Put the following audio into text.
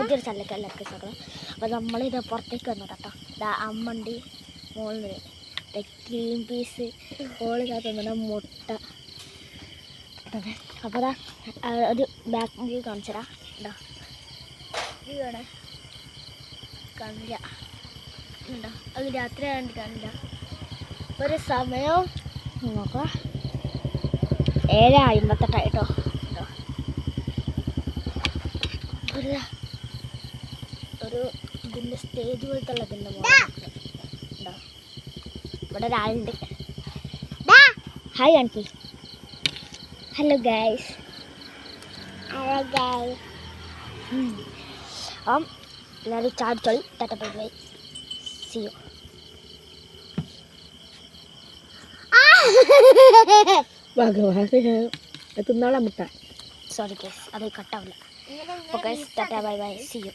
പുതിയൊരു ചാനലിലേക്ക് എല്ലാവർക്കും സ്വാഗതം. അപ്പോൾ നമ്മളിത് പുറത്തേക്ക് വന്നു കേട്ടോ. ഇതാ അമ്മണ്ടി മോളിൽ ഗ്രീൻ പീസ് ഓളിനകത്ത് നിന്ന മുട്ട. അപ്പോൾ അതാ ഒരു ബാക്ക് വ്യൂ കാണിച്ചടാ. ഉണ്ടോ വ്യൂ ആണ് കാണില്ല. ഉണ്ടോ അത് രാത്രി ആയതുകൊണ്ട് കാണില്ല. ഒരു സമയം നോക്കാം 7:58 ഉണ്ടോ. ഒരു ഇതിൻ്റെ സ്റ്റേജ് പോലത്തെ ഉള്ളതിൻ്റെ ഉണ്ടോ. ഇവിടെ ഒരാളുണ്ട്. Hi aunty. Hello guys. എല്ലാവരും ചാടിച്ചോളി. Tata bye bye. See you. തിന്നാളാ മുട്ട. സോറി ഗൈസ്, അത് കട്ടാവില്ല. Okay, tata bye bye. See U.